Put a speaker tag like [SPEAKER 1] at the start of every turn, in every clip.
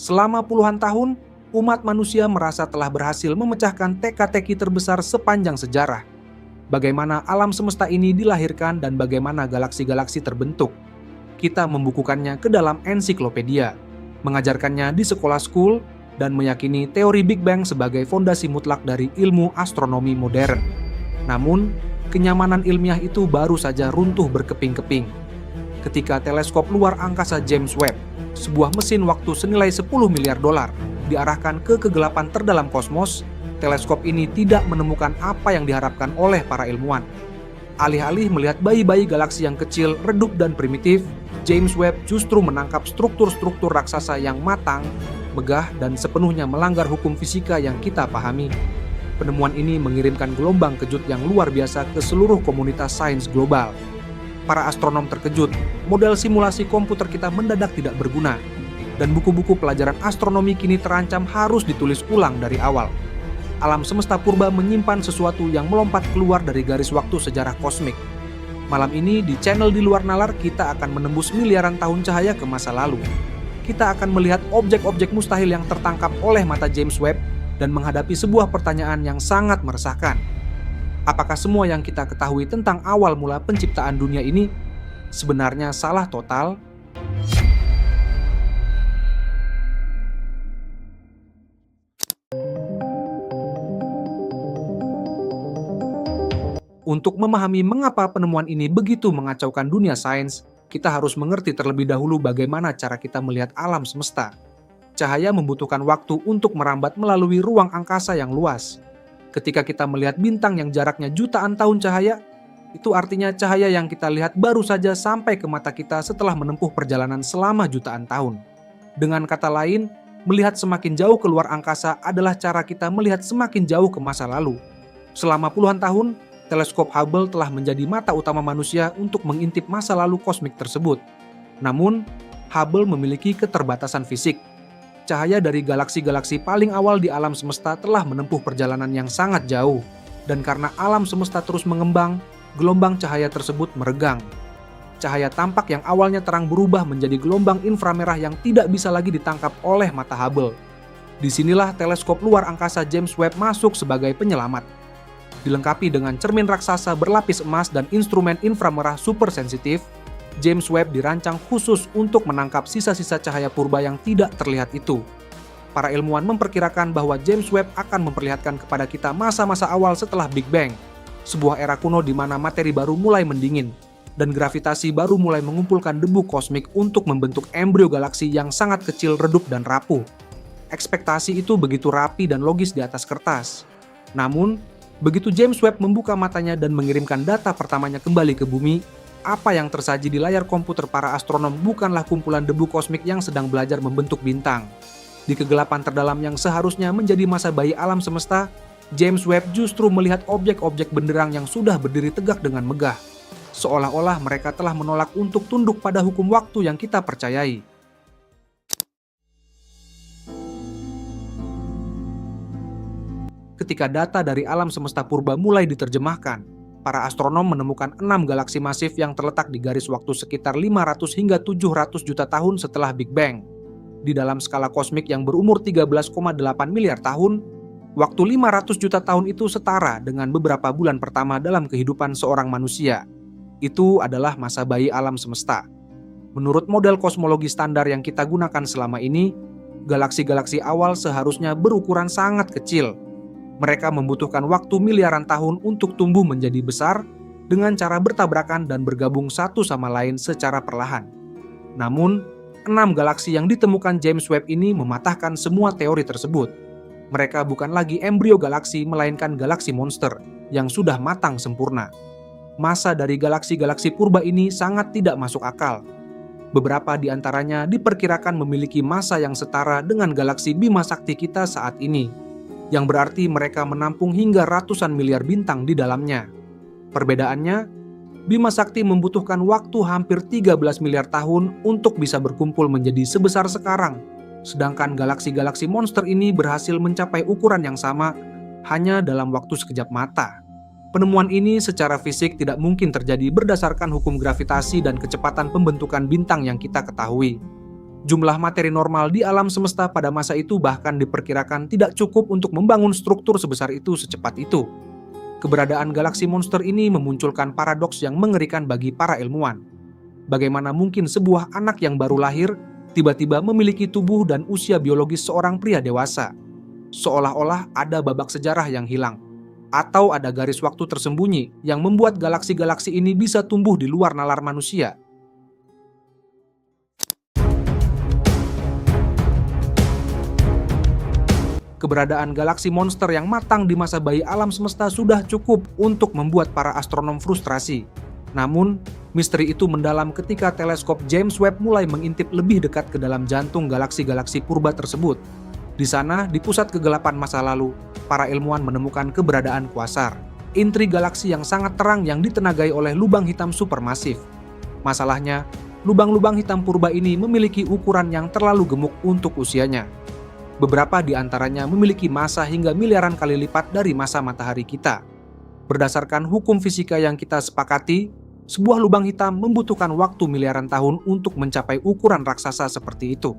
[SPEAKER 1] Selama puluhan tahun, umat manusia merasa telah berhasil memecahkan teka-teki terbesar sepanjang sejarah. Bagaimana alam semesta ini dilahirkan dan bagaimana galaksi-galaksi terbentuk. Kita membukukannya ke dalam ensiklopedia, mengajarkannya di sekolah school, dan meyakini teori Big Bang sebagai fondasi mutlak dari ilmu astronomi modern. Namun, kenyamanan ilmiah itu baru saja runtuh berkeping-keping ketika teleskop luar angkasa James Webb, sebuah mesin waktu senilai 10 miliar dolar, diarahkan ke kegelapan terdalam kosmos. Teleskop ini tidak menemukan apa yang diharapkan oleh para ilmuwan. Alih-alih melihat bayi-bayi galaksi yang kecil, redup, dan primitif, James Webb justru menangkap struktur-struktur raksasa yang matang, megah, dan sepenuhnya melanggar hukum fisika yang kita pahami. Penemuan ini mengirimkan gelombang kejut yang luar biasa ke seluruh komunitas sains global. Para astronom terkejut, model simulasi komputer kita mendadak tidak berguna, dan buku-buku pelajaran astronomi kini terancam harus ditulis ulang dari awal. Alam semesta purba menyimpan sesuatu yang melompat keluar dari garis waktu sejarah kosmik. Malam ini di channel Di Luar Nalar kita akan menembus miliaran tahun cahaya ke masa lalu. Kita akan melihat objek-objek mustahil yang tertangkap oleh mata James Webb dan menghadapi sebuah pertanyaan yang sangat meresahkan. Apakah semua yang kita ketahui tentang awal mula penciptaan dunia ini sebenarnya salah total? Untuk memahami mengapa penemuan ini begitu mengacaukan dunia sains, kita harus mengerti terlebih dahulu bagaimana cara kita melihat alam semesta. Cahaya membutuhkan waktu untuk merambat melalui ruang angkasa yang luas. Ketika kita melihat bintang yang jaraknya jutaan tahun cahaya, itu artinya cahaya yang kita lihat baru saja sampai ke mata kita setelah menempuh perjalanan selama jutaan tahun. Dengan kata lain, melihat semakin jauh keluar angkasa adalah cara kita melihat semakin jauh ke masa lalu. Selama puluhan tahun, teleskop Hubble telah menjadi mata utama manusia untuk mengintip masa lalu kosmik tersebut. Namun, Hubble memiliki keterbatasan fisik. Cahaya dari galaksi-galaksi paling awal di alam semesta telah menempuh perjalanan yang sangat jauh, dan karena alam semesta terus mengembang, gelombang cahaya tersebut meregang. Cahaya tampak yang awalnya terang berubah menjadi gelombang inframerah yang tidak bisa lagi ditangkap oleh mata Hubble. Disinilah teleskop luar angkasa James Webb masuk sebagai penyelamat. Dilengkapi dengan cermin raksasa berlapis emas dan instrumen inframerah super sensitif, James Webb dirancang khusus untuk menangkap sisa-sisa cahaya purba yang tidak terlihat itu. Para ilmuwan memperkirakan bahwa James Webb akan memperlihatkan kepada kita masa-masa awal setelah Big Bang, sebuah era kuno di mana materi baru mulai mendingin, dan gravitasi baru mulai mengumpulkan debu kosmik untuk membentuk embrio galaksi yang sangat kecil, redup, dan rapuh. Ekspektasi itu begitu rapi dan logis di atas kertas. Namun, begitu James Webb membuka matanya dan mengirimkan data pertamanya kembali ke bumi, apa yang tersaji di layar komputer para astronom bukanlah kumpulan debu kosmik yang sedang belajar membentuk bintang. Di kegelapan terdalam yang seharusnya menjadi masa bayi alam semesta, James Webb justru melihat objek-objek benderang yang sudah berdiri tegak dengan megah. Seolah-olah mereka telah menolak untuk tunduk pada hukum waktu yang kita percayai. Ketika data dari alam semesta purba mulai diterjemahkan, para astronom menemukan 6 galaksi masif yang terletak di garis waktu sekitar 500 hingga 700 juta tahun setelah Big Bang. Di dalam skala kosmik yang berumur 13,8 miliar tahun, waktu 500 juta tahun itu setara dengan beberapa bulan pertama dalam kehidupan seorang manusia. Itu adalah masa bayi alam semesta. Menurut model kosmologi standar yang kita gunakan selama ini, galaksi-galaksi awal seharusnya berukuran sangat kecil. Mereka membutuhkan waktu miliaran tahun untuk tumbuh menjadi besar dengan cara bertabrakan dan bergabung satu sama lain secara perlahan. Namun, 6 galaksi yang ditemukan James Webb ini mematahkan semua teori tersebut. Mereka bukan lagi embrio galaksi, melainkan galaksi monster yang sudah matang sempurna. Masa dari galaksi-galaksi purba ini sangat tidak masuk akal. Beberapa di antaranya diperkirakan memiliki massa yang setara dengan galaksi Bima Sakti kita saat ini, yang berarti mereka menampung hingga ratusan miliar bintang di dalamnya. Perbedaannya, Bima Sakti membutuhkan waktu hampir 13 miliar tahun untuk bisa berkumpul menjadi sebesar sekarang, sedangkan galaksi-galaksi monster ini berhasil mencapai ukuran yang sama hanya dalam waktu sekejap mata. Penemuan ini secara fisik tidak mungkin terjadi berdasarkan hukum gravitasi dan kecepatan pembentukan bintang yang kita ketahui. Jumlah materi normal di alam semesta pada masa itu bahkan diperkirakan tidak cukup untuk membangun struktur sebesar itu secepat itu. Keberadaan galaksi monster ini memunculkan paradoks yang mengerikan bagi para ilmuwan. Bagaimana mungkin sebuah anak yang baru lahir tiba-tiba memiliki tubuh dan usia biologis seorang pria dewasa? Seolah-olah ada babak sejarah yang hilang, atau ada garis waktu tersembunyi yang membuat galaksi-galaksi ini bisa tumbuh di luar nalar manusia. Keberadaan galaksi monster yang matang di masa bayi alam semesta sudah cukup untuk membuat para astronom frustrasi. Namun, misteri itu mendalam ketika teleskop James Webb mulai mengintip lebih dekat ke dalam jantung galaksi-galaksi purba tersebut. Di sana, di pusat kegelapan masa lalu, para ilmuwan menemukan keberadaan kuasar, intri galaksi yang sangat terang yang ditenagai oleh lubang hitam supermasif. Masalahnya, lubang-lubang hitam purba ini memiliki ukuran yang terlalu gemuk untuk usianya. Beberapa di antaranya memiliki massa hingga miliaran kali lipat dari massa matahari kita. Berdasarkan hukum fisika yang kita sepakati, sebuah lubang hitam membutuhkan waktu miliaran tahun untuk mencapai ukuran raksasa seperti itu.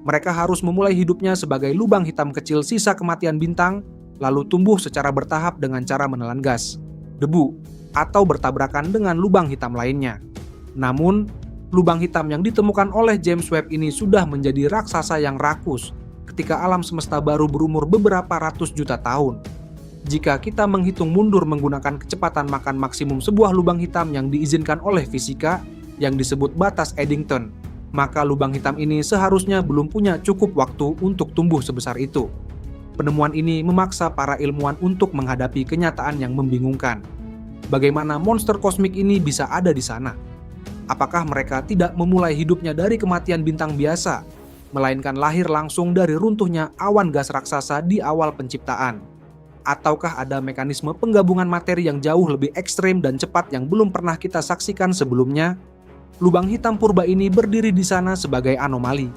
[SPEAKER 1] Mereka harus memulai hidupnya sebagai lubang hitam kecil sisa kematian bintang, lalu tumbuh secara bertahap dengan cara menelan gas, debu, atau bertabrakan dengan lubang hitam lainnya. Namun, lubang hitam yang ditemukan oleh James Webb ini sudah menjadi raksasa yang rakus ketika alam semesta baru berumur beberapa ratus juta tahun. Jika kita menghitung mundur menggunakan kecepatan makan maksimum sebuah lubang hitam yang diizinkan oleh fisika, yang disebut batas Eddington, maka lubang hitam ini seharusnya belum punya cukup waktu untuk tumbuh sebesar itu. Penemuan ini memaksa para ilmuwan untuk menghadapi kenyataan yang membingungkan. Bagaimana monster kosmik ini bisa ada di sana? Apakah mereka tidak memulai hidupnya dari kematian bintang biasa, melainkan lahir langsung dari runtuhnya awan gas raksasa di awal penciptaan? Ataukah ada mekanisme penggabungan materi yang jauh lebih ekstrem dan cepat yang belum pernah kita saksikan sebelumnya? Lubang hitam purba ini berdiri di sana sebagai anomali,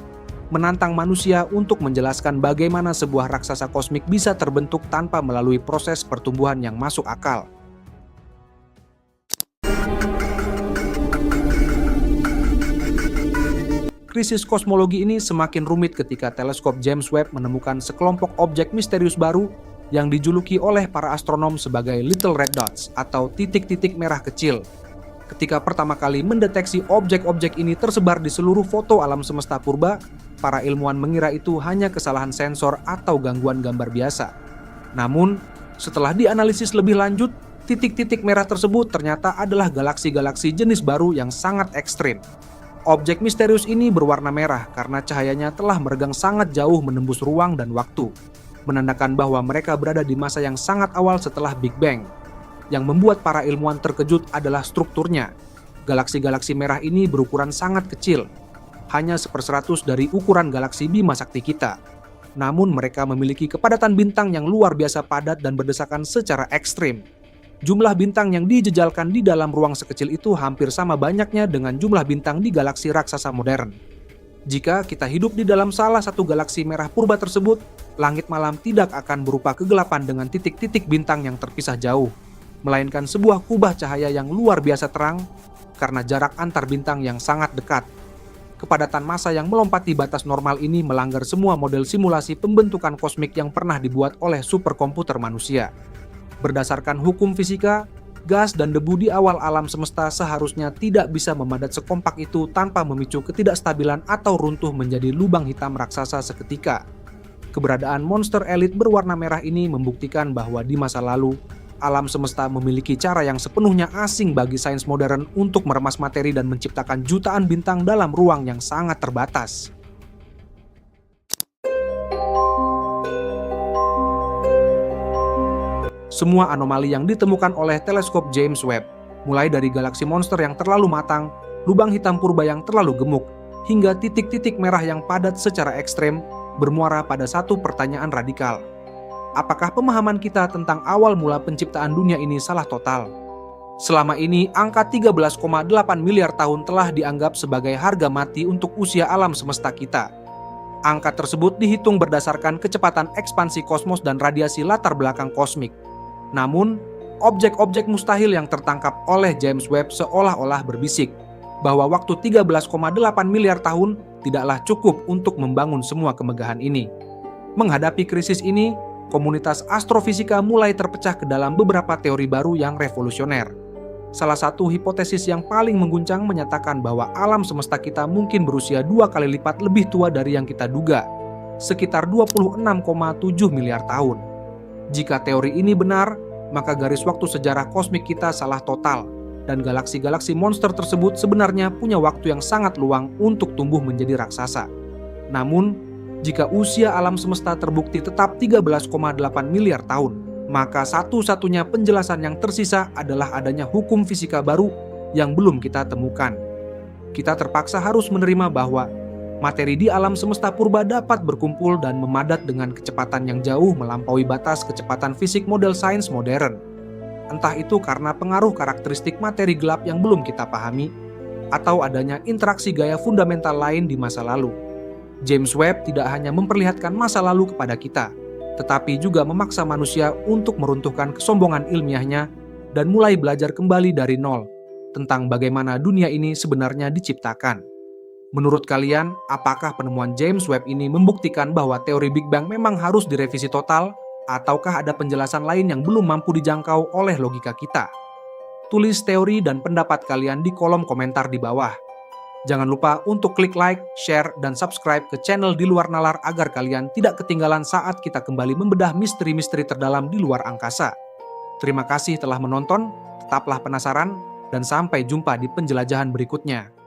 [SPEAKER 1] menantang manusia untuk menjelaskan bagaimana sebuah raksasa kosmik bisa terbentuk tanpa melalui proses pertumbuhan yang masuk akal. Krisis kosmologi ini semakin rumit ketika teleskop James Webb menemukan sekelompok objek misterius baru yang dijuluki oleh para astronom sebagai Little Red Dots atau titik-titik merah kecil. Ketika pertama kali mendeteksi objek-objek ini tersebar di seluruh foto alam semesta purba, para ilmuwan mengira itu hanya kesalahan sensor atau gangguan gambar biasa. Namun, setelah dianalisis lebih lanjut, titik-titik merah tersebut ternyata adalah galaksi-galaksi jenis baru yang sangat ekstrim. Objek misterius ini berwarna merah karena cahayanya telah meregang sangat jauh menembus ruang dan waktu, menandakan bahwa mereka berada di masa yang sangat awal setelah Big Bang. Yang membuat para ilmuwan terkejut adalah strukturnya. Galaksi-galaksi merah ini berukuran sangat kecil, hanya 1/100 dari ukuran galaksi Bima Sakti kita. Namun mereka memiliki kepadatan bintang yang luar biasa padat dan berdesakan secara ekstrim. Jumlah bintang yang dijejalkan di dalam ruang sekecil itu hampir sama banyaknya dengan jumlah bintang di galaksi raksasa modern. Jika kita hidup di dalam salah satu galaksi merah purba tersebut, langit malam tidak akan berupa kegelapan dengan titik-titik bintang yang terpisah jauh, melainkan sebuah kubah cahaya yang luar biasa terang karena jarak antar bintang yang sangat dekat. Kepadatan massa yang melompati batas normal ini melanggar semua model simulasi pembentukan kosmik yang pernah dibuat oleh superkomputer manusia. Berdasarkan hukum fisika, gas dan debu di awal alam semesta seharusnya tidak bisa memadat sekompak itu tanpa memicu ketidakstabilan atau runtuh menjadi lubang hitam raksasa seketika. Keberadaan monster elit berwarna merah ini membuktikan bahwa di masa lalu, alam semesta memiliki cara yang sepenuhnya asing bagi sains modern untuk meremas materi dan menciptakan jutaan bintang dalam ruang yang sangat terbatas. Semua anomali yang ditemukan oleh teleskop James Webb, mulai dari galaksi monster yang terlalu matang, lubang hitam purba yang terlalu gemuk, hingga titik-titik merah yang padat secara ekstrem, bermuara pada satu pertanyaan radikal. Apakah pemahaman kita tentang awal mula penciptaan dunia ini salah total? Selama ini, angka 13,8 miliar tahun telah dianggap sebagai harga mati untuk usia alam semesta kita. Angka tersebut dihitung berdasarkan kecepatan ekspansi kosmos dan radiasi latar belakang kosmik. Namun, objek-objek mustahil yang tertangkap oleh James Webb seolah-olah berbisik bahwa waktu 13,8 miliar tahun tidaklah cukup untuk membangun semua kemegahan ini. Menghadapi krisis ini, komunitas astrofisika mulai terpecah ke dalam beberapa teori baru yang revolusioner. Salah satu hipotesis yang paling mengguncang menyatakan bahwa alam semesta kita mungkin berusia 2 kali lipat lebih tua dari yang kita duga, sekitar 26,7 miliar tahun. Jika teori ini benar, maka garis waktu sejarah kosmik kita salah total, dan galaksi-galaksi monster tersebut sebenarnya punya waktu yang sangat luang untuk tumbuh menjadi raksasa. Namun, jika usia alam semesta terbukti tetap 13,8 miliar tahun, maka satu-satunya penjelasan yang tersisa adalah adanya hukum fisika baru yang belum kita temukan. Kita terpaksa harus menerima bahwa materi di alam semesta purba dapat berkumpul dan memadat dengan kecepatan yang jauh melampaui batas kecepatan fisik model sains modern. Entah itu karena pengaruh karakteristik materi gelap yang belum kita pahami, atau adanya interaksi gaya fundamental lain di masa lalu. James Webb tidak hanya memperlihatkan masa lalu kepada kita, tetapi juga memaksa manusia untuk meruntuhkan kesombongan ilmiahnya dan mulai belajar kembali dari nol tentang bagaimana dunia ini sebenarnya diciptakan. Menurut kalian, apakah penemuan James Webb ini membuktikan bahwa teori Big Bang memang harus direvisi total, ataukah ada penjelasan lain yang belum mampu dijangkau oleh logika kita? Tulis teori dan pendapat kalian di kolom komentar di bawah. Jangan lupa untuk klik like, share, dan subscribe ke channel Di Luar Nalar agar kalian tidak ketinggalan saat kita kembali membedah misteri-misteri terdalam di luar angkasa. Terima kasih telah menonton, tetaplah penasaran, dan sampai jumpa di penjelajahan berikutnya.